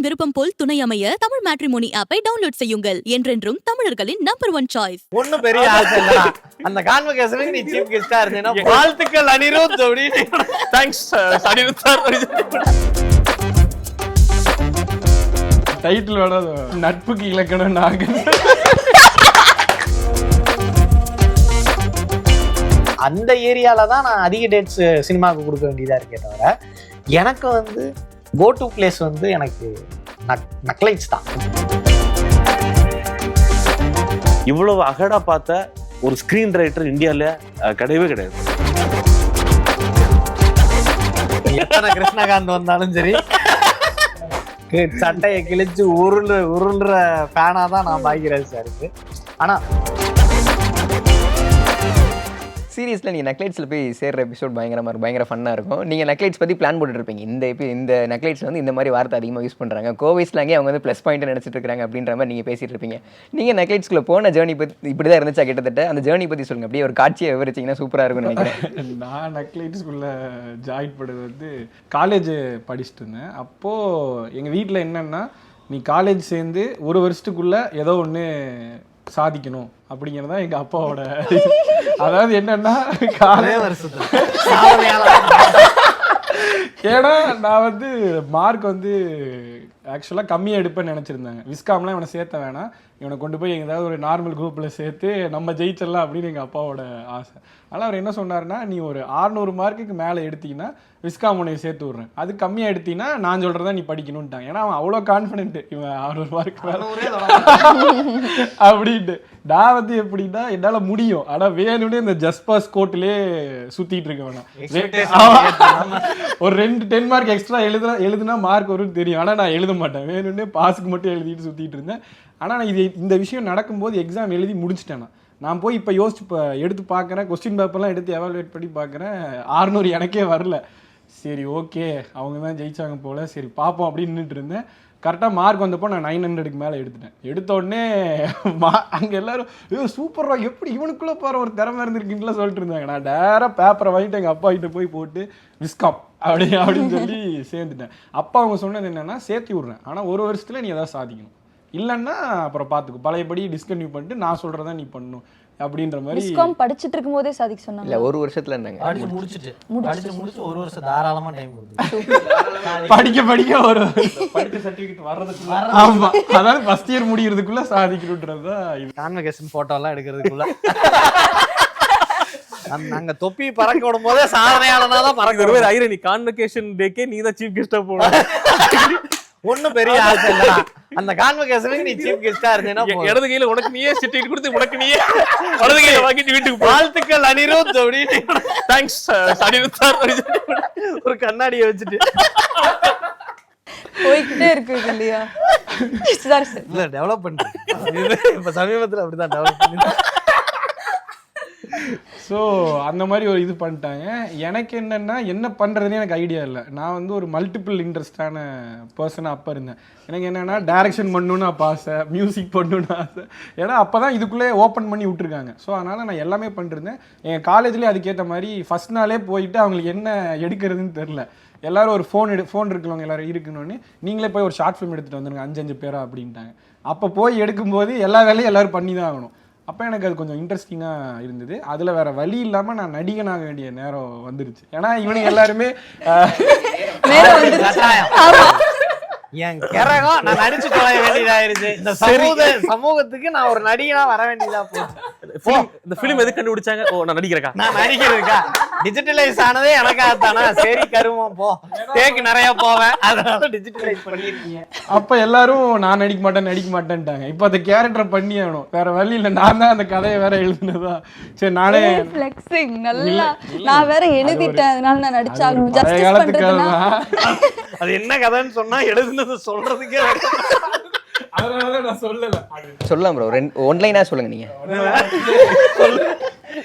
விருப்பம் போல் துணை அமைய தமிழ் மேட்ரிமோனி ஆப்பை டவுன்லோட் செய்யுங்கள். என்றென்றும் தமிழர்களின் நம்பர் 1 சாய்ஸ். ஒண்ணும் பெரிய ஆசை இல்ல. அந்த கான்வகேஷனுக்கு நீ சீஃப் கெஸ்டா இருந்தேன்னா வாழ்த்துக்கள் அனிருத் அப்படி. Thanks Anirudh sir. டைட்டில் வேணா நட்புக்கு இலக்கணம் நாங்க. அந்த ஏரியால தான் நான் அதிக டேட்ஸ் சினிமாவுக்கு கொடுக்க வேண்டியதா இருக்கே தவிர எனக்கு வந்து கோ டு பிளேஸ் வந்து எனக்கு நக்லைட்ஸ் தான். இவ்வளவு அகடா பார்த்த ஒரு ஸ்கிரீன் ரைட்டர் இந்தியால கிடையவே கிடையாது. எத்தனை கிருஷ்ணகாந்த் வந்தாலும் சரி சட்டையை கிழிச்சு உருள்ற ஃபேனா தான் நான் பாக்யராஜ் சாருக்கு. ஆனா சீரியஸில் நீங்கள் நக்லைட்ஸில் போய் சேர்ற எபிசோட் பயங்கரமாக இருக்கும், பயங்கர ஃபன்னாக இருக்கும். நீங்கள் நக்லைட்ஸ் பற்றி பிளான் போட்டுருப்பீங்க. இந்த நக்லைட்ஸ் வந்து இந்த மாதிரி வார்த்தை அதிகமாக யூஸ் பண்ணுறாங்க, கோவை ஸ்லாங்கே அவங்க வந்து ப்ளஸ் பாயிண்ட் நினச்சிட்டு இருக்காங்க அப்படின்ற மாதிரி நீங்கள் பேசிகிட்டு இருப்பீங்க. நீங்கள் நக்லைட்ஸ்குள்ளே போன ஜேர்னி பற்றி இப்படி தான் இருந்துச்சா கிட்டத்தட்ட? அந்த ஜேர்னி பற்றி சொல்லுங்கள், அப்படியே ஒரு காட்சியை விவரிச்சிங்கன்னா சூப்பராக இருக்கும்னு நினைக்கிறேன். நான் நக்லைட்ஸ்குள்ளே ஜாயின் பண்ணது வந்து காலேஜ் படிச்சுட்டு இருந்தேன். அப்போது எங்கள் வீட்டில் என்னென்னா, நீ காலேஜ் சேர்ந்து ஒரு வருஷத்துக்குள்ளே ஏதோ ஒன்று சாதிக்கணும் அப்படிங்கிறது தான் எங்கள் அப்பாவோட. அதாவது என்னன்னா, காலேஜ் வருஷத்துல ஏன்னா நான் வந்து மார்க் வந்து ஆக்சுவலாக கம்மியாக எடுப்பேன்னு நினச்சிருந்தாங்க. விஸ்காம்லாம் இவனை சேர்த்த வேணாம், இவனை கொண்டு போய் எங்கேயாவது ஒரு நார்மல் குரூப்பில் சேர்த்து நம்ம ஜெயிச்சிடலாம் அப்படின்னு எங்கள் அப்பாவோட ஆசை. ஆனால் அவர் என்ன சொன்னார்னா, நீ ஒரு 600 மார்க்குக்கு மேலே எடுத்தீங்கன்னா விஸ்காம் உன்னை சேர்த்து விட்றேன், அது கம்மியாக எடுத்தீங்கன்னா நான் சொல்கிறதா நீ படிக்கணுன்ட்டாங்க. ஏன்னா அவன் அவ்வளோ கான்ஃபிடென்ட், இவன் 600 மார்க் மேலே அப்படின்ட்டு. நான் வந்து எப்படின்னா, என்னால் முடியும், ஆனால் வேணும்னே இந்த ஜஸ்ட் பாஸ் கோர்ட்லேயே சுற்றிட்டு இருக்கேன். ஒரு 10 மார்க் எக்ஸ்ட்ரா எழுதுனா மார்க் வரும்னு தெரியும், ஆனால் நான் எழுத மாட்டேன், வேணும்னே பாஸுக்கு மட்டும் எழுதிட்டு சுற்றிட்டு இருந்தேன். ஆனால் நான் இந்த விஷயம் நடக்கும்போது எக்ஸாம் எழுதி முடிச்சிட்டேன். நான் போய் இப்போ எடுத்து பார்க்குறேன், கொஸ்டின் பேப்பர்லாம் எடுத்து எவாலுவேட் பண்ணி பார்க்குறேன், 600 எனக்கே வரல. சரி ஓகே, அவங்க தான் ஜெயிச்சாங்க போல், சரி பார்ப்போம் அப்படின்னு நின்றுட்டு இருந்தேன். கரெக்டாக மார்க் வந்தப்போ நான் 900க்கு மேலே எடுத்துட்டேன். எடுத்த உடனே அங்கே எல்லோரும் சூப்பராக, எப்படி இவனுக்குள்ளே போகிற ஒரு திறமை இருந்திருக்குன்னுலாம் சொல்லிட்டு இருந்தாங்க. நான் டேராக பேப்பரை வாங்கிட்டு எங்கள் அப்பா கிட்ட போய் போட்டு விஸ்காம் அப்படின்னு சொல்லி சேர்ந்துட்டேன். அப்பா அவங்க சொன்னது என்னென்னா, சேர்த்து விட்றேன், ஆனால் ஒரு வருஷத்தில் நீ எதாவது சாதிக்கணும், இல்லைன்னா அப்புறம் பார்த்துக்கோ, பழையபடி டிஸ்கன்டினியூ பண்ணிட்டு நான் சொல்கிறதா நீ பண்ணணும் அப்படின்ற மாதிரி. விஸ்காம் படிச்சிட்டு இருக்கும்போதே சாதிக்க சொன்னாங்க. இல்லை, ஒரு வருஷத்துல இருந்தாங்க. முடிச்சு ஒரு வருஷம் தாராளமாக டைம் படிக்க ஒரு படிக்க சர்டிஃபிகேட் வர்றதுக்குள்ள, ஆமா, அதாவது ஃபர்ஸ்ட் இயர் முடிகிறதுக்குள்ள சாதிக்கணுன்றது தான் இது. கான்வகேஷன் போட்டோலாம் எடுக்கிறதுக்குள்ள நாங்க தொப்பி பறக்க விடும் போதே சாதனையாளனா தான் பறக்க வருவேன். ஐயரே, நீ கான்வகேஷன் டேக்கே நீ தான் சீஃப் கெஸ்டா போகணும். ஒன்னும் பெரிய ஆசை இல்ல. அந்த கான்வகேஷனுக்கு நீ சீஃப் கெஸ்டா இருந்தேன்னா இடது கையில உனக்கு நீயே சர்டிஃபிகேட் கொடுத்து உனக்கு நீயே வலது கையில வாங்கிட்டு வீட்டுக்கு போ. வாழ்த்துக்கள் அனிருத் அப்படி. Thanks Anirudh sir. ஒரு கண்ணாடியை வச்சுட்டு போய்கிட்டே இருக்கு இல்லையா? இல்ல, டெவலப் பண்றேன் இப்ப சமீபத்துல அப்படிதான் டெவலப் பண்ணி. ஸோ அந்த மாதிரி ஒரு இது பண்ணிட்டாங்க. எனக்கு என்னென்னா, என்ன பண்ணுறதுனே எனக்கு ஐடியா இல்லை. நான் வந்து ஒரு மல்டிபிள் இன்ட்ரெஸ்டான பர்சனாக அப்போ இருந்தேன். எனக்கு என்னென்னா, டைரக்ஷன் பண்ணணுன்னு அப்போ ஆசை, மியூசிக் பண்ணணுன்னு ஆசை. ஏன்னா அப்போ தான் இதுக்குள்ளே ஓப்பன் பண்ணி விட்ருக்காங்க. ஸோ அதனால் நான் எல்லாமே பண்ணிருந்தேன். என் காலேஜ்லேயே அதுக்கேற்ற மாதிரி ஃபஸ்ட் நாளே போயிட்டு அவங்களுக்கு என்ன எடுக்கிறதுன்னு தெரில. எல்லோரும் ஒரு ஃபோன் இருக்கிறவங்க எல்லோரும் இருக்கணும்னு, நீங்களே போய் ஒரு ஷார்ட் ஃபிலிம் எடுத்துகிட்டு வந்துருங்க 5 பேரா அப்படின்ட்டாங்க. அப்போ போய் எடுக்கும்போது எல்லா வேலையும் எல்லோரும் பண்ணி தான் ஆகணும். அப்போ எனக்கு அது கொஞ்சம் இன்ட்ரெஸ்டிங்காக இருந்தது. அதில் வேறு வழி இல்லாமல் நான் நடிகனாக வேண்டிய நேரம் வந்துருச்சு. ஏன்னா இவனுக்கு எல்லாருமே என் கிரகம் நான் நடிச்சு தொலைய வேண்டியதாயிருச்சு. இந்த சமூகத்துக்கு நான் ஒரு நடிகனா வர வேண்டியதா போச்சு. இந்த ஃபிலிம் எது கண்டுபிடிச்சாங்க? ஓ, நான் நடிக்கிறேக்கா. நான் நடிக்கிறதுக்கா? டிஜிட்டலைஸ் ஆனதே எனக்காகத்தானா? சரி கருமம் போ, தேக்கு நிறைய போவேன், அதனால டிஜிட்டலைஸ் பண்ணிருக்கீங்க. அப்ப எல்லாரும் நான் நடிக்க மாட்டேன்ட்டாங்க. இப்ப அந்த கேரக்டர் பண்ணி ஆகணும், வேற வழி இல்லை. நான் தான் அந்த கதையை வேற எழுதுனதா. சரி, நானே ஃப்ளெக்சிங் நல்லா நான் வேற எழுதிட்டேன், அதனால நான் நடிச்சாகணும். ஜஸ்டிஸ் பண்றதுனா அது என்ன கதைன்னு சொன்னா எழுதுனது சொல்றதுக்கே அதனால நான் சொல்லல. சொல்லலாம் ப்ரோ, ஒன்லைனா சொல்லுங்க. நீங்க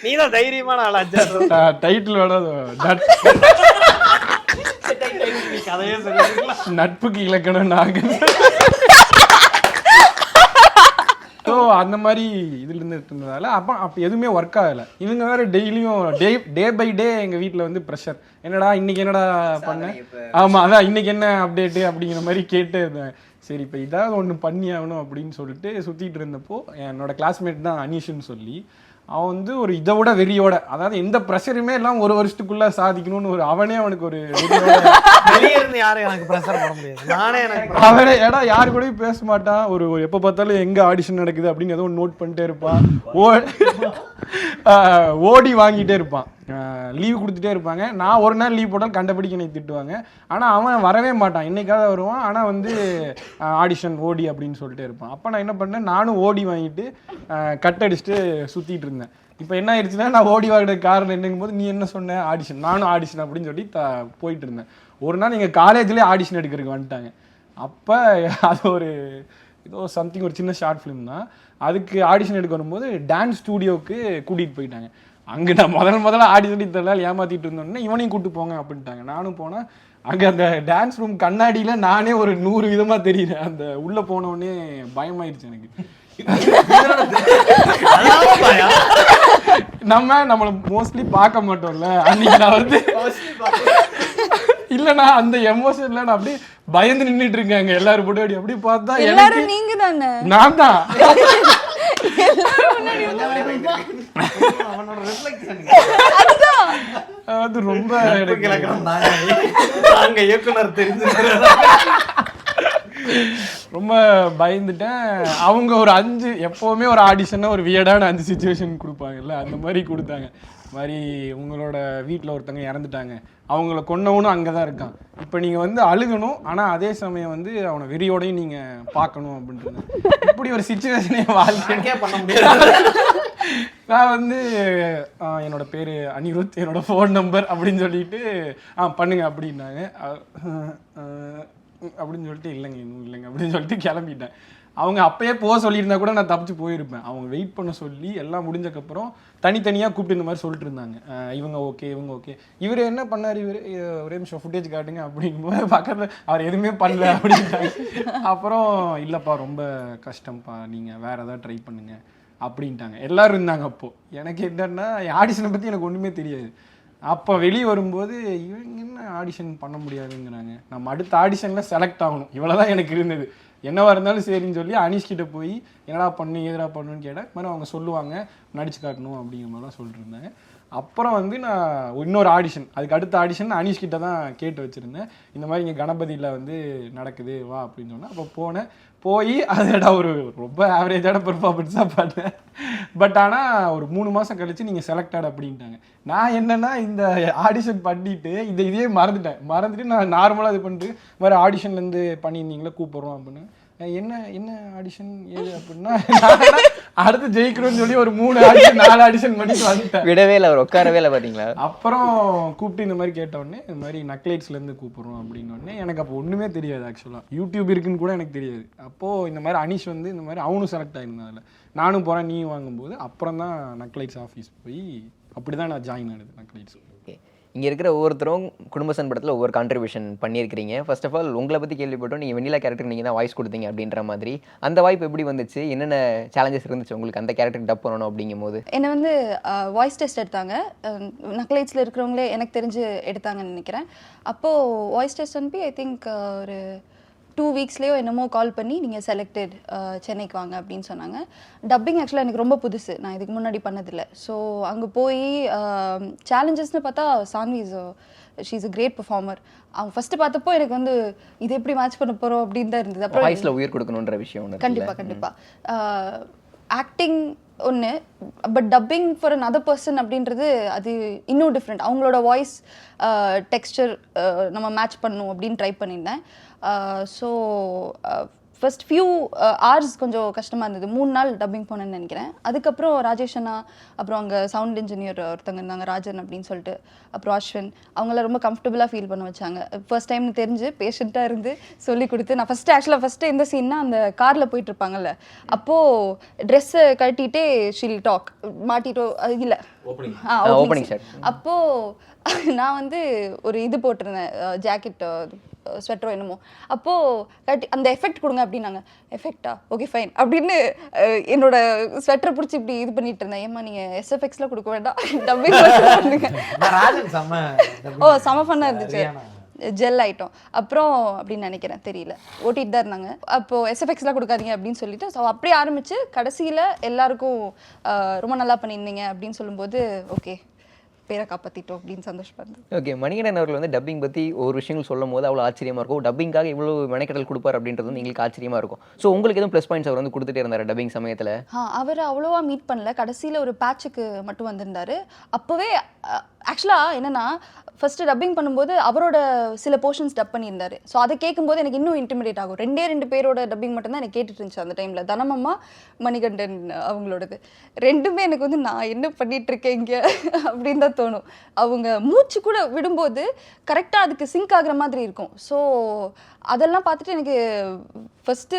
நீதான் தைரியமான ஆளாச்சா? டைட்டில் வேணா கதையே சொல்லுங்களா? நட்புக்கு இலக்கணம் நாங்க. ஸோ அந்த மாதிரி இதில் இருந்ததால அப்போ எதுவுமே ஒர்க் ஆகலை. இவங்க வேறு டெய்லியும் டே பை டே எங்கள் வீட்டில் வந்து ப்ரெஷர், என்னடா இன்னைக்கு என்னடா பண்ணேன், ஆமாம் அதான் இன்னைக்கு என்ன அப்டேட்டு அப்படிங்கிற மாதிரி கேட்டே இருந்தேன். சரி இப்போ இதாவது ஒன்று பண்ணி ஆகணும் அப்படின்னு சொல்லிட்டு சுற்றிட்டு இருந்தப்போ என்னோட கிளாஸ்மேட் தான் அனீஷ்னு சொல்லி, அவன் வந்து ஒரு இதை விட வெறியோட, அதாவது எந்த ப்ரெஷருமே எல்லாம் ஒரு வருஷத்துக்குள்ள சாதிக்கணும்னு ஒரு அவனே அவனுக்கு ஒரு வெளியே இருந்து யாரும் எனக்கு ப்ரெஷர் பண்ண முடியாது, நானே எனக்கு அவனே ஏடா யாரு கூடயும் பேச மாட்டான். ஒரு எப்போ பார்த்தாலும் எங்கே ஆடிஷன் நடக்குது அப்படின்னு ஏதோ நோட் பண்ணிட்டே இருப்பான், ஓடி வாங்கிட்டே இருப்பான், லீவ் கொடுத்துட்டே இருப்பாங்க. நான் ஒரு நாள் லீவ் போட்டால் கண்டபடிக்கு என்னை திட்டுவாங்க. ஆனால் அவன் வரவே மாட்டான், என்னைக்காவது வருவான். ஆனால் வந்து ஆடிஷன் ஓடி அப்படின்னு சொல்லிட்டே இருப்பான். அப்போ நான் என்ன பண்ணேன், நானும் ஓடி வாங்கிட்டு கட் அடிச்சுட்டு சுற்றிட்டு இருந்தேன். இப்போ என்ன ஆயிடுச்சுன்னா, நான் ஓடி வாங்கின காரணம் என்னங்கும் போது, நீ என்ன சொன்ன ஆடிஷன், நானும் ஆடிஷன் அப்படின்னு சொல்லி போயிட்டு இருந்தேன். ஒரு நாள் எங்கள் காலேஜ்லேயே ஆடிஷன் எடுக்கிறதுக்கு வந்துட்டாங்க. அப்போ அது ஒரு ஏதோ சம்திங் ஒரு சின்ன ஷார்ட் ஃபிலிம் தான். அதுக்கு ஆடிஷன் எடுக்க வரும்போது டான்ஸ் ஸ்டூடியோவுக்கு கூட்டிகிட்டு போயிட்டாங்க. அங்கே நான் முதல்ல ஆடிஷன் இதெல்லாம் ஏமாற்றிட்டு இருந்தோன்னே இவனையும் கூப்பிட்டு போங்க அப்படின்ட்டாங்க. நானும் போனேன். அங்கே அந்த டான்ஸ் ரூம் கண்ணாடியில் நானே ஒரு 100 விதமாக தெரியுறேன். அந்த உள்ளே போனோடனே பயமாயிடுச்சு எனக்கு. நம்மளை மோஸ்ட்லி பார்க்க மாட்டோம்ல, அன்னைக்கு நான் வந்து இல்லைண்ணா அந்த எமோஷன்ல நான் அப்படியே பயந்து நின்றுட்டு இருக்காங்க எல்லாரும் போட்டு. அப்படி பார்த்தா எல்லாரும் நீங்க தானே, நான் தான். அது ரொம்ப இயக்குனர் தெரிஞ்சு ரொம்ப பயந்துட்டேன். அவங்க ஒரு 5 எப்போவுமே ஒரு ஆடிஷன்னா ஒரு வியர்டான 5 சுச்சுவேஷன் கொடுப்பாங்கல்ல, அந்த மாதிரி கொடுத்தாங்க. மாதிரி உங்களோட வீட்டில் ஒருத்தங்க இறந்துட்டாங்க, அவங்கள கொன்னவனும் அங்கே தான் இருக்கான், இப்போ நீங்கள் வந்து அழுகணும், ஆனால் அதே சமயம் வந்து அவனை வெறியோடையும் நீங்கள் பார்க்கணும் அப்படின்றது. இப்படி ஒரு சுச்சுவேஷனே வாழ்க்கையே பண்ண முடியாது. நான் வந்து என்னோட பேர் அனிருத், என்னோட ஃபோன் நம்பர் அப்படின்னு சொல்லிட்டு பண்ணுங்க அப்படின்னாங்க. அப்படின்னு சொல்லிட்டு இல்லைங்க இன்னும் இல்லைங்க அப்படின்னு சொல்லிட்டு கிளம்பிட்டேன். அவங்க அப்பயே போக சொல்லியிருந்தா கூட நான் தப்பிச்சு போயிருப்பேன். அவங்க வெயிட் பண்ண சொல்லி எல்லாம் முடிஞ்சக்கப்புறம் தனித்தனியாக கூப்பிட்டு இந்த மாதிரி சொல்லிட்டு இருந்தாங்க, இவங்க ஓகே இவங்க ஓகே. இவர் என்ன பண்ணார், இவர் ஒரே நிமிஷம் ஃபுட்டேஜ் காட்டுங்க அப்படிங்கும்போது பக்கத்தில் அவர் எதுவுமே பண்ணல அப்படின்ட்டாங்க. அப்புறம் இல்லைப்பா ரொம்ப கஷ்டம்ப்பா, நீங்கள் வேறு ஏதாவது ட்ரை பண்ணுங்க அப்படின்ட்டாங்க. எல்லோரும் இருந்தாங்க. அப்போது எனக்கு என்னன்னா ஆடிஷனை பற்றி எனக்கு ஒன்றுமே தெரியாது. அப்போ வெளியே வரும்போது இவங்க என்ன ஆடிஷன் பண்ண முடியாதுங்கிறாங்க, நம்ம அடுத்த ஆடிஷனில் செலக்ட் ஆகணும், இவ்வளோ தான் எனக்கு இருந்தது. என்னவா இருந்தாலும் சரின்னு சொல்லி அனீஷ்கிட்ட போய் என்னடா பண்ணு எதிராக பண்ணுன்னு கேட்டேன். மாதிரி அவங்க சொல்லுவாங்க நடிச்சு காட்டணும் அப்படிங்கிற மாதிரிலாம் சொல்லிட்டு இருந்தாங்க. அப்புறம் வந்து நான் இன்னொரு ஆடிஷன், அதுக்கு அடுத்த ஆடிஷன் அனீஷ்கிட்ட தான் கேட்டு வச்சுருந்தேன். இந்த மாதிரி இங்கே கணபதியில் வந்து நடக்குது வா அப்படின்னு சொன்னேன். அப்போ போனேன். போய் அதோட ஒரு ரொம்ப ஆவரேஜான பெர்ஃபார்மன்ஸாக பண்ணேன். பட் ஆனால் ஒரு 3 மாதம் கழிச்சு நீங்கள் செலக்டட் அப்படின்ட்டாங்க. நான் என்னென்னா இந்த ஆடிஷன் பண்ணிவிட்டு இதே மறந்துட்டு நான் நார்மலாக இது பண்ணிட்டு மாதிரி ஆடிஷன்லேருந்து பண்ணியிருந்தீங்களா கூப்பிட்றோம் அப்படின்னு. என்ன ஆடிஷன் ஏது அப்படின்னா அடுத்து ஜெயிக்கணும்னு சொல்லி ஒரு 3 ஆடிஷன் 4 ஆடிஷன் பண்ணிட்டு வந்துட்டேன். விடவே இல்லை, அவர் உட்காரவே இல்லை பார்த்தீங்களா. அப்புறம் கூப்பிட்டு இந்த மாதிரி கேட்டோடனே இந்த மாதிரி நக்லைட்ஸ்லேருந்து கூப்பிட்றோம் அப்படின்னோடனே எனக்கு அப்போ ஒன்றுமே தெரியாது. ஆக்சுவலாக யூடியூப் இருக்குன்னு கூட எனக்கு தெரியாது. அப்போது இந்த மாதிரி அனீஷ் வந்து இந்த மாதிரி அவனும் செலக்ட் ஆகிருந்தான். அதில் நானும் போகிறேன் நீயும் வாங்கும்போது அப்புறம் தான் நக்லைட்ஸ் ஆஃபீஸ் போய் அப்படி தான் நான் ஜாயின் ஆனது நக்லைட்ஸ். ஓகே, இங்கே இருக்கிற ஒவ்வொருத்தரும் குடும்பசன் படத்தில் ஒவ்வொரு கான்ட்ரிபியூஷன் பண்ணியிருக்கிறீங்க. ஃபர்ஸ்ட் ஆஃப் ஆல் உங்களை பற்றி கேள்விப்பட்டோம், நீங்கள் வெண்ணிலா கேரக்டருக்கு நீங்கள் தான் வாய்ஸ் கொடுத்தீங்க அப்படின்ற மாதிரி. அந்த வாய்ப்பு எப்படி வந்துச்சு, என்னென்ன சேலஞ்சஸ் இருந்துச்சு உங்களுக்கு அந்த கேரக்டருக்கு டப் பண்ணணும் அப்படிங்கும் போது? என்னை வந்து வாய்ஸ் டெஸ்ட் எடுத்தாங்க, நக்லைட்ஸில் இருக்கிறவங்களே எனக்கு தெரிஞ்சு எடுத்தாங்கன்னு நினைக்கிறேன். அப்போது வாய்ஸ் டெஸ்ட் அனுப்பி ஐ திங்க் ஒரு 2 வீக்ஸ்லேயோ என்னமோ கால் பண்ணி நீங்கள் செலக்டட் சென்னைக்கு வாங்க அப்படின்னு சொன்னாங்க. டப்பிங் ஆக்சுவலாக எனக்கு ரொம்ப புதுசு, நான் இதுக்கு முன்னாடி பண்ணதில்லை. ஸோ அங்கே போய் சேலஞ்சஸ்ன்னு பார்த்தா Saanvi she is a great performer. அவங்க ஃபஸ்ட்டு பார்த்தப்போ எனக்கு வந்து இது எப்படி மேட்ச் பண்ண போகிறோம் அப்படின்னு தான் இருந்தது. அப்புறம் வாய்ஸில் உயிர் கொடுக்கணுன்ற விஷயம் ஒன்று. கண்டிப்பாக ஆக்டிங் ஒன்று, but dubbing for another person அப்படின்றது அது இன்னும் டிஃப்ரெண்ட். அவங்களோட வாய்ஸ் டெக்ஸ்டர் நம்ம மேட்ச் பண்ணணும் அப்படின்னு ட்ரை பண்ணியிருந்தேன். ஸோ ஃபர்ஸ்ட் ஃபியூ ஹார்ஸ் கொஞ்சம் கஷ்டமாக இருந்தது. 3 நாள் டப்பிங் போனேன்னு நினைக்கிறேன். அதுக்கப்புறம் ராஜேஷ் அண்ணா, அப்புறம் அங்கே சவுண்ட் இன்ஜினியர் ஒருத்தங்க இருந்தாங்க ராஜன் அப்படின்னு சொல்லிட்டு, அப்புறம் அஸ்வின், அவங்களாம் ரொம்ப கம்ஃபர்டபுளாக ஃபீல் பண்ண வச்சாங்க. ஃபர்ஸ்ட் டைம்னு தெரிஞ்சு பேஷண்ட்டாக இருந்து சொல்லி கொடுத்து, நான் ஃபஸ்ட்டு எந்த சீன்னா அந்த காரில் போயிட்டு இருப்பாங்கல்ல, அப்போது ட்ரெஸ்ஸை கட்டிகிட்டே ஷீல் டாக் மாட்டிட்டோ இல்லை ஓப்பனிங் ஷாட். அப்போது நான் வந்து ஒரு இது போட்டிருந்தேன், ஜாக்கெட் ஸ்வெட்டரோ என்னமோ. அப்போது அந்த எஃபெக்ட் கொடுங்க அப்படின்னாங்க. எஃபெக்டா, ஓகே ஃபைன் அப்படின்னு என்னோட ஸ்வெட்டரை பிடிச்சி இப்படி இது பண்ணிட்டு இருந்தேன். ஏம்மா நீங்கள் SFX கொடுக்க வேண்டாம், டப்பிங் பண்ணுங்க. செம ஃபன்னாக இருந்துச்சு. ஜெல் ஆகிட்டோம் அப்புறம் அப்படின்னு நினைக்கிறேன், தெரியல, ஓட்டிகிட்டு தான் இருந்தாங்க. அப்போது SFXலாம் கொடுக்காதீங்க அப்படின்னு சொல்லிட்டு ஸோ அப்படியே ஆரம்பித்து கடைசியில் எல்லாருக்கும் ரொம்ப நல்லா பண்ணியிருந்தீங்க அப்படின்னு சொல்லும்போது ஓகே பேரை காப்பாற்றிட்டோம் அப்படின்னு சந்தோஷப்படுது. ஓகே, மணிகண்டன் அவர்கள் வந்து டப்பிங் பற்றி ஒரு விஷயங்கள் சொல்லும் போது அவ்வளோ ஆச்சரியமாக இருக்கும். டப்பிங்காக இவ்வளோ மெனக்கடல் கொடுப்பார் அப்படின்றது வந்து எங்களுக்கு ஆச்சரியமாக இருக்கும். ஸோ உங்களுக்கு எதுவும் ப்ளஸ் பாயிண்ட்ஸ் அவர் வந்து கொடுத்துட்டே இருந்தார் டப்பிங் சமயத்தில்? அவர் அவ்வளோவா மீட் பண்ணல, கடைசியில் ஒரு பேட்சுக்கு மட்டும் வந்திருந்தார். அப்போவே ஆக்சுவலாக என்னென்னா ஃபஸ்ட்டு டப்பிங் பண்ணும்போது அவரோட சில போர்ஷன்ஸ் டப் பண்ணியிருந்தார். ஸோ அதை கேட்கும்போது எனக்கு இன்னும் இன்டிமிடேட் ஆகும். 2 பேரோட டப்பிங் மட்டும்தான் எனக்கு கேட்டுட்டு இருந்துச்சு அந்த டைமில். தனமம்மா, மணிகண்டன் அவங்களோடது ரெண்டுமே எனக்கு வந்து நான் என்ன பண்ணிகிட்ருக்கேன் இங்கே அப்படின்னு தான் தோணும். அவங்க மூச்சு கூட விடும்போது கரெக்டாக அதுக்கு சிங்க் ஆகிற மாதிரி இருக்கும். ஸோ அதெல்லாம் பார்த்துட்டு எனக்கு ஃபஸ்ட்டு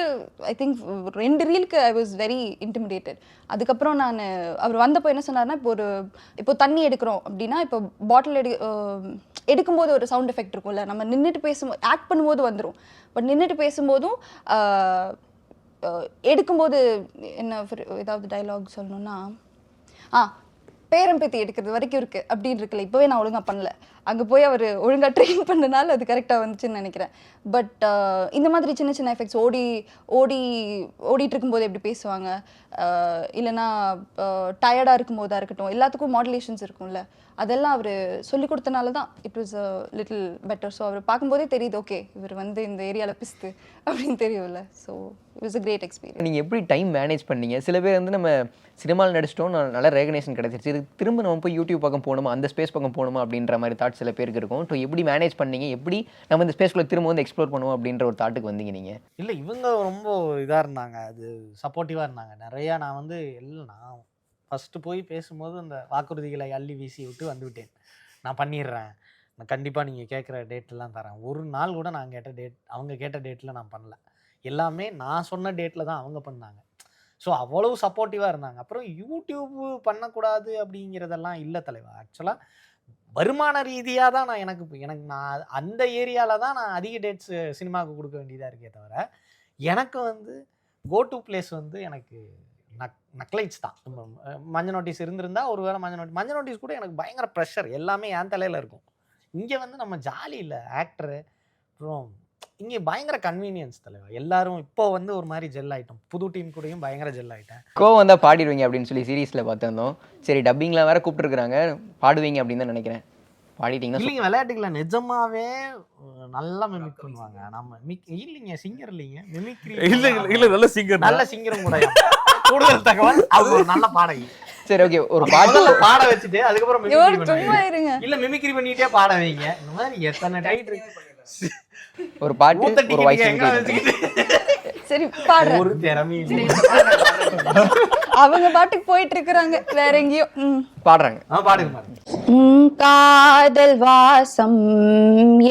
ஐ திங்க் 2 ரீலுக்கு ஐ வாஸ் வெரி இன்டிமிடேட்டட். அதுக்கப்புறம் நான் அவர் வந்தப்போ என்ன சொன்னார்னா, இப்போ தண்ணி எடுக்கிறோம் அப்படின்னா இப்போ பாட்டில் எடுக்கும்போது ஒரு சவுண்ட் எஃபெக்ட் இருக்கும்ல, நம்ம நின்றுட்டு பேசும்போது ஆக்ட் பண்ணும்போது வந்துடும். பட் நின்றுட்டு பேசும்போதும் எடுக்கும்போது என்ன ஏதாவது டைலாக் சொல்லணும்னா பேரம்பேத்தி எடுக்கிறது வரைக்கும் இருக்குது அப்படின்னு இருக்குல்ல, இப்போவே நான் ஒழுங்காக பண்ணல. அங்கே போய் அவர் ஒழுங்காக ட்ரெயின் பண்ணனால அது கரெக்டாக வந்துச்சுன்னு நினைக்கிறேன். பட் இந்த மாதிரி சின்ன சின்ன எஃபெக்ட்ஸ் ஓடிட்டு இருக்கும்போது எப்படி பேசுவாங்க, இல்லைனா டயர்டாக இருக்கும்போதாக இருக்கட்டும், எல்லாத்துக்கும் மாடுலேஷன்ஸ் இருக்கும்ல, அதெல்லாம் அவர் சொல்லிக் கொடுத்தனால தான் it was a little better. So அவர் பார்க்கும்போதே தெரியுது ஓகே இவர் வந்து இந்த ஏரியாவில் பிஸ்து அப்படின்னு தெரியும்ல. So it was a great experience. நீங்கள் எப்படி டைம் மேனேஜ் பண்ணீங்க? சில பேர் வந்து நம்ம சினிமாவில் நடிச்சிட்டோம், நல்ல ரெகக்னேஷன் கிடைச்சிருச்சு, இது திரும்ப நம்ம போய் யூடியூப் பக்கம் போகணுமா, அந்த ஸ்பேஸ் பக்கம் போகணுமா அப்படின்ற மாதிரி தாட் சில பேருக்கு இருக்கும். ஸோ எப்படி மேனேஜ் பண்ணீங்க, எப்படி நம்ம இந்த ஸ்பேஸ்க்குள்ளே திரும்ப வந்து எக்ஸ்ப்ளோர் பண்ணுவோம் அப்படின்ற ஒரு தாட்டுக்கு வந்தீங்க நீங்கள்? இல்லை, இவங்க ரொம்ப இதாக இருந்தாங்க, அது சப்போர்ட்டிவாக இருந்தாங்க நிறையா. நான் வந்து நான் ஃபஸ்ட்டு போய் பேசும்போது அந்த வாக்குறுதிகளை அள்ளி வீசி விட்டு வந்துவிட்டேன். நான் பண்ணிடுறேன், நான் கண்டிப்பாக நீங்கள் கேட்குற டேட்டெல்லாம் தரேன். ஒரு நாள் கூட நான் கேட்ட டேட் அவங்க கேட்ட டேட்டில் நான் பண்ணல. எல்லாமே நான் சொன்ன டேட்டில் தான் அவங்க பண்ணாங்க. ஸோ அவ்வளவு சப்போர்ட்டிவாக இருந்தாங்க. அப்புறம் யூடியூப் பண்ணக்கூடாது அப்படிங்கிறதெல்லாம் இல்லை தலைவா. ஆக்சுவலாக வருமான ரீதியாக தான் நான் அந்த ஏரியாவில் தான் நான் அதிக டேட்ஸ் சினிமாவுக்கு கொடுக்க வேண்டியதாக இருக்கே தவிர, எனக்கு வந்து கோ டு பிளேஸ் வந்து எனக்கு நக்லைட்ஸ் தான். மஞ்சள் நோட்டீஸ் இருந்திருந்தா ஒரு வேளை மஞ்சள் நோட்டீஸ் கூட எனக்கு பயங்கர ப்ரெஷர், எல்லாமே என் தலையில் இருக்கும். இங்கே வந்து நம்ம ஜாலி இல்லை ஆக்டரு, அப்புறம் இங்கே பயங்கர கன்வீனியன்ஸ் தலைவா. எல்லாரும் இப்போ வந்து ஒரு மாதிரி ஜெல் ஆகிட்டோம், புது டீம் கூடயும் பயங்கர ஜெல் ஆகிட்டேன். கோவம் வந்தால் பாடிடுவீங்க அப்படின்னு சொல்லி சீரீஸில் பார்த்துருந்தோம். சரி, டப்பிங்கில் வேறு கூப்பிட்டுருக்குறாங்க, பாடுவீங்க அப்படின்னு தான் நினைக்கிறேன். பாடிட்டீங்கன்னா இல்லைங்க, விளையாட்டுக்கல நிஜமாவே நல்லா மிமிக் பண்ணுவாங்க. நம்ம இல்லைங்க சிங்கர் இல்லைங்க, மிமிக்ரி இல்ல நல்ல சிங்கர், நல்ல சிங்கரும் கூட. கூடுதல் தகவல், அவங்க ஒரு நல்ல பாடகி. சரி, ஓகே, ஒரு பாட்டு பாட வச்சுட்டு அதுக்கப்புறம் இல்ல மிமிக்ரி பண்ணிட்டே பாட வைங்க. இந்த மாதிரி எத்தனை டைட் இருக்கு. ஒரு பாட்டு, ஒரு வாய்ஸ். சரி பாடுறேன். ஒரு திறமை அவங்க பாட்டுக்கு போயிட்டு இருக்கிறாங்க வேற எங்கேயும் பாடுறாங்க. பாடுங்க. காதல் வாசம்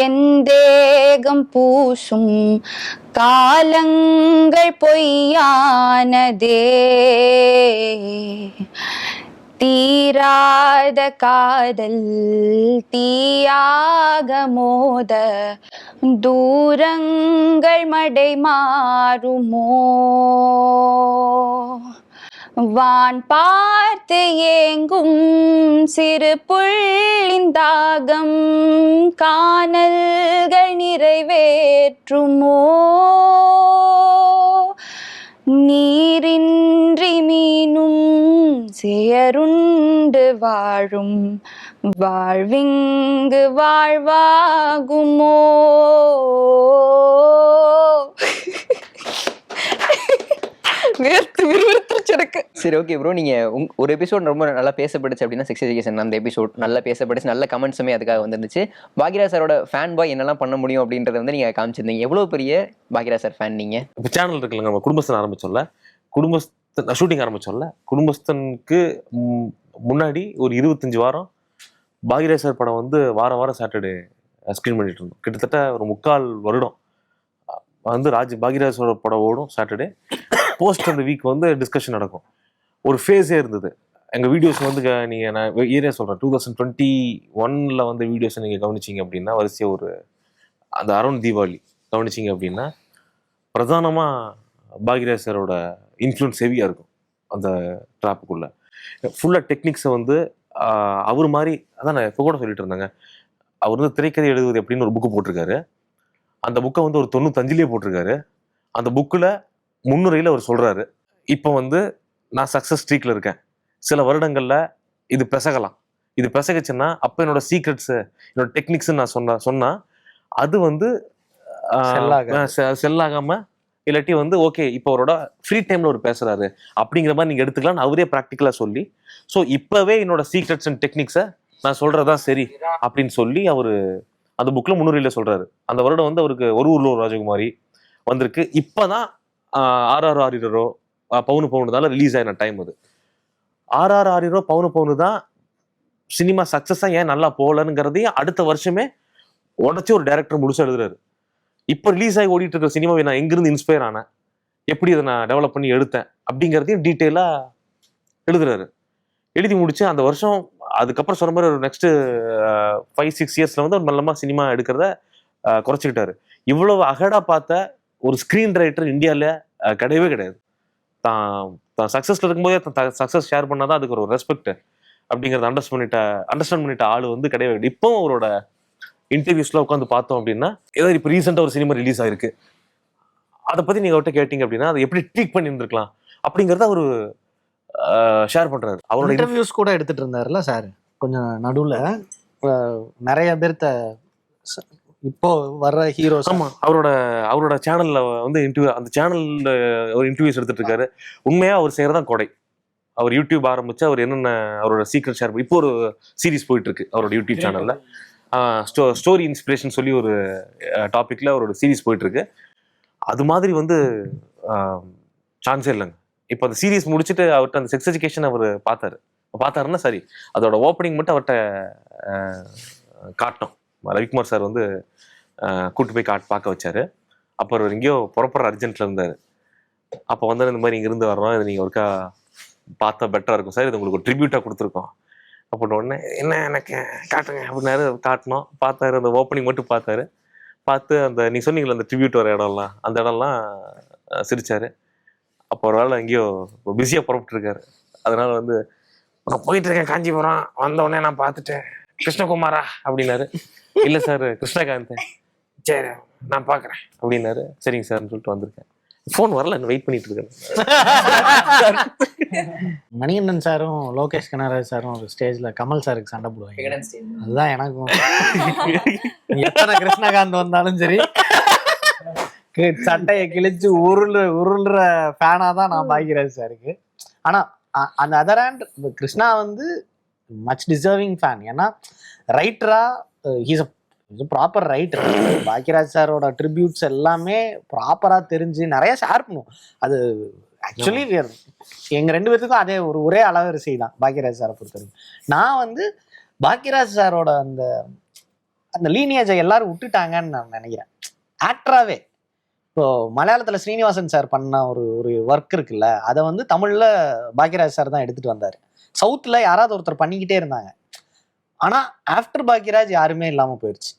என் தேகம் பூசும் காலங்கள் பொய்யானதே, தீராத காதல் தீயாக மோத தூரங்கள் மடை மாறுமோ, வான் பார்த்து ஏங்கும் சிறு புள்ளின் தாகம் காணல்கள் நிறைவேற்றுமோ, நீரின்றி மீனும் செயருண்டு வாழும் வாழ்விங்கு வாழ்வாகுமோ. சரி, ஓகே ப்ரோ, நீங்கள் ஒரு எபிசோட் ரொம்ப நல்லா பேசப்பட்டுச்சு அப்படின்னா செக்ஸ் எஜுகேஷன். அந்த எபிசோட் நல்லா பேசப்பட்டுச்சு, நல்ல கமெண்ட்ஸுமே அதுக்காக வந்துருந்துச்சு. பாக்யராஜ் சாரோட ஃபேன் பாய் என்னெல்லாம் பண்ண முடியும் அப்படின்றத வந்து நீங்கள் காமிச்சிருந்தீங்க. எவ்வளோ பெரிய பாக்யராஜ் சார் ஃபேன் நீங்கள்? இப்போ சேனல் இருக்குல்ல, நம்ம குடும்பஸ்தன் ஆரம்பிச்சோம்ல, குடும்பஸ்தன் ஷூட்டிங் ஆரம்பிச்சோம்ல, குடும்பஸ்தனுக்கு முன்னாடி ஒரு 25 வாரம் பாக்யராஜ் சார் படம் வந்து வாரம் சாட்டர்டே ஸ்க்ரீன் பண்ணிட்டு இருந்தோம். கிட்டத்தட்ட ஒரு 3/4 வருடம் வந்து பாக்யராஜோட படம் ஓடும் சாட்டர்டே. போஸ்ட் அந்த வீக் வந்து டிஸ்கஷன் நடக்கும். ஒரு ஃபேஸே இருந்தது. எங்கள் வீடியோஸ் வந்து நீங்கள், நான் ஏரியா சொல்கிறேன், 2021 வந்து வீடியோஸை நீங்கள் கவனிச்சிங்க அப்படின்னா வரிசையாக ஒரு அந்த அரௌண்ட் தீபாவளி கவனிச்சிங்க அப்படின்னா பிரதானமாக பாக்யராஜ் சாரோட இன்ஃப்ளூயன்ஸ் ஹெவியாக இருக்கும் அந்த ட்ராப்புக்குள்ளே. ஃபுல்லாக டெக்னிக்ஸை வந்து அவர் மாதிரி அதான் நான் இப்போ கூட சொல்லிட்டு இருந்தாங்க, அவர் வந்து திரைக்கதை எழுதுவது எப்படின்னு ஒரு புக்கு போட்டிருக்காரு. அந்த புக்கை வந்து ஒரு 95லேயே போட்டிருக்காரு. அந்த புக்கில் முன்னுரையில் அவர் சொல்கிறாரு, இப்போ வந்து நான் சக்ஸஸ் ஸ்ட்ரீக்கில் இருக்கேன், சில வருடங்களில் இது பெசகலாம், இது பெசகச்சுன்னா அப்போ என்னோட சீக்ரெட்ஸு என்னோட டெக்னிக்ஸு நான் சொன்னால் அது வந்து செல்லாகாமல் இல்லாட்டி வந்து ஓகே இப்போ அவரோட ஃப்ரீ டைமில் அவர் பேசுகிறாரு அப்படிங்கிற மாதிரி நீங்கள் எடுத்துக்கலாம்னு அவரே ப்ராக்டிக்கலாக சொல்லி, ஸோ இப்போவே என்னோட சீக்ரெட்ஸ் அண்ட் டெக்னிக்ஸை நான் சொல்கிறதா சரி அப்படின்னு சொல்லி அவர் அந்த புக்கில் முன்னுரையில் சொல்கிறாரு. அந்த வருடம் வந்து அவருக்கு ஒரு ஊரில் ஒரு ராஜகுமாரி வந்திருக்கு. இப்போ தான் RRR பவுனு பவுனுதால ரிலீஸ் ஆகின டைம் அது. RRR பவுனு பவுனு தான் சினிமா சக்ஸஸாக ஏன் நல்லா போகலங்கிறதையும் அடுத்த வருஷமே உடச்சி ஒரு டைரக்டர் முழுசாக எழுதுறாரு. இப்போ ரிலீஸ் ஆகி ஓடிட்டு இருக்கிற சினிமாவை நான் எங்கிருந்து இன்ஸ்பயர் ஆனேன், எப்படி அதை நான் டெவலப் பண்ணி எடுத்தேன் அப்படிங்கிறதையும் டீட்டெயிலாக எழுதுறாரு. எழுதி முடிச்சு அந்த வருஷம் அதுக்கப்புறம் சொன்ன மாதிரி ஒரு நெக்ஸ்ட்டு 5-6 இயர்ஸில் வந்து ஒரு நல்லமாக சினிமா எடுக்கிறத குறைச்சிக்கிட்டாரு. இவ்வளவு அகடாக பார்த்த ஒரு ஸ்க்ரீன் ரைட்டர் இந்தியாவில் கிடையவே கிடையாது. தான் சக்ஸஸில் இருக்கும்போதே சக்ஸஸ் ஷேர் பண்ணால் தான் அதுக்கு ஒரு ரெஸ்பெக்ட் அப்படிங்கிறத அண்டர்ஸ்டாண்ட் பண்ணிட்ட ஆள் வந்து கிடையவே கிடையாது. இப்போ அவரோட இன்டர்வியூஸ்லாம் உட்காந்து பார்த்தோம் அப்படின்னா, ஏதாவது இப்போ ரீசெண்டாக ஒரு சினிமா ரிலீஸ் ஆயிருக்கு, அதை பற்றி நீங்கள் அவர்கிட்ட கேட்டிங்க அப்படின்னா அதை எப்படி ட்வீக் பண்ணியிருந்துருக்கலாம் அப்படிங்கிறத அவர் ஷேர் பண்ணுறாரு. அவரோட இன்டர்வியூஸ் கூட எடுத்துகிட்டு இருந்தாருல்ல சார் கொஞ்சம் நடுவில் நிறைய பேர்த்த இப்போ வர்ற ஹீரோஸ். ஆமாம், அவரோட சேனலில் வந்து அந்த சேனலில் ஒரு இன்டர்வியூஸ் எடுத்துகிட்டு இருக்காரு. உண்மையாக அவர் செய்கிறதான் கொடை. அவர் யூடியூப் ஆரம்பித்து அவர் என்னென்ன அவரோட சீக்ரெட் ஷேர் இப்போ ஒரு சீரீஸ் போயிட்டுருக்கு அவரோட யூடியூப் சேனலில். ஸ்டோரி இன்ஸ்பிரேஷன் சொல்லி ஒரு டாப்பிக்கில் அவரோட சீரீஸ் போயிட்டுருக்கு. அது மாதிரி வந்து சான்ஸே இல்லைங்க. இப்போ அந்த சீரீஸ் முடிச்சுட்டு அவர்கிட்ட அந்த செக்ஸ் எஜுகேஷன் அவர் பார்த்தாருன்னா சரி, அதோட ஓப்பனிங் மட்டும் அவர்கிட்ட காட்டணும். ரவிக்குமார் சார் வந்து கூட்டு போய் பார்க்க வச்சாரு. அப்போ அவர் எங்கேயோ புறப்படுற அர்ஜென்ட்டில் இருந்தார். அப்போ வந்து இந்த மாதிரி இங்கேருந்து வர்றோம், இது நீங்கள் ஒருக்கா பார்த்தா பெட்டராக இருக்கும் சார், இது உங்களுக்கு ஒரு ட்ரிபியூட்டாக கொடுத்துருக்கோம் அப்படின்னு. உடனே என்ன எனக்கு காட்டுங்க அப்படின்னாரு. காட்டினோம், பார்த்தாரு. அந்த ஓப்பனிங் மட்டும் பார்த்து அந்த நீங்கள் சொன்னீங்களே அந்த ட்ரிபியூட் வர இடம்லாம், அந்த இடம்லாம் சிரிச்சார். அப்போ ஒரு வேளை எங்கேயோ பிஸியாக புறப்பட்டுருக்காரு. அதனால வந்து நான் போயிட்டுருக்கேன் காஞ்சிபுரம், வந்தவுடனே நான் பார்த்துட்டேன் கிருஷ்ணகுமாரா அப்படின்னாரு. இல்லை சார் கிருஷ்ணகாந்த். சரி நான் பார்க்குறேன் அப்படின்னாரு. சரிங்க சார்னு சொல்லிட்டு வந்திருக்கேன். ஃபோன் வரல, வெயிட் பண்ணிட்டு இருக்கேன். மணிகண்டன் சாரும் லோகேஷ் கனகராஜ் சாரும் ஒரு ஸ்டேஜ்ல கமல் சாருக்கு சண்டை போடுவாங்க. அதுதான் எனக்கும். எத்தனை கிருஷ்ணகாந்த் வந்தாலும் சரி சட்டையை கிழிச்சு உருள்ற ஃபேனா தான் நான் பாக்யராஜ் சாருக்கு. ஆனா அந்த அதர் ஹேண்ட் கிருஷ்ணா வந்து மச் டிசர்விங் ஃபேன். ஏன்னா ரைட்டரா ஹீஸ் ப்ராப்பர் ரைட்டர். பாக்யராஜ் சாரோட ட்ரிபியூட்ஸ் எல்லாமே ப்ராப்பராக தெரிஞ்சு நிறைய ஷேர் பண்ணும். அது ஆக்சுவலி எங்கள் 2 பேர்த்துக்கும் அதே ஒரே அளவரிசை தான் பாக்யராஜ் சாரை பொறுத்தவரைக்கும். நான் வந்து பாக்யராஜ் சாரோட அந்த லீனியேஜை எல்லாரும் விட்டுட்டாங்கன்னு நான் நினைக்கிறேன். ஆக்டராகவே இப்போ மலையாளத்தில் ஸ்ரீனிவாசன் சார் பண்ண ஒரு ஒர்க் இருக்குல்ல, அதை வந்து தமிழில் பாக்யராஜ் சார் தான் எடுத்துகிட்டு வந்தார். சவுத்தில் யாராவது ஒருத்தர் பண்ணிக்கிட்டே இருந்தாங்க. ஆனால் ஆஃப்டர் பாக்யராஜ் யாருமே இல்லாமல் போயிடுச்சு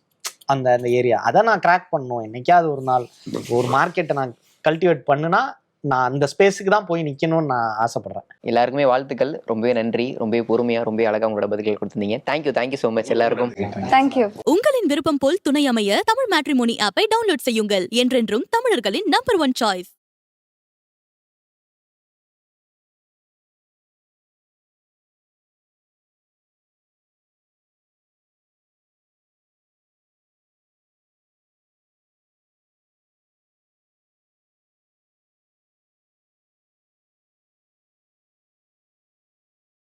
அந்த ஏரியா. அதை நான் கிராக் பண்ணணும். என்னைக்காவது ஒரு நாள் ஒரு மார்க்கெட்டை நான் கல்டிவேட் பண்ணுனா நான் அந்த ஸ்பேஸுக்கு தான் போய் நிற்கணும்னு நான் ஆசைப்படுறேன். எல்லாருக்குமே வாழ்த்துக்கள். ரொம்பவே நன்றி. ரொம்பவே பொறுமையாக ரொம்ப அழகாக உங்களோட பதில்கள் கொடுத்துருந்தீங்க. தேங்க்யூ ஸோ மச் எல்லாருக்கும். தேங்க்யூ. உங்களின் விருப்பம் போல் துணை அமைய தமிழ் மேட்ரிமோனி ஆப்பை டவுன்லோட் செய்யுங்கள். என்றென்றும் தமிழர்களின் நம்பர் 1 சாய்ஸ்.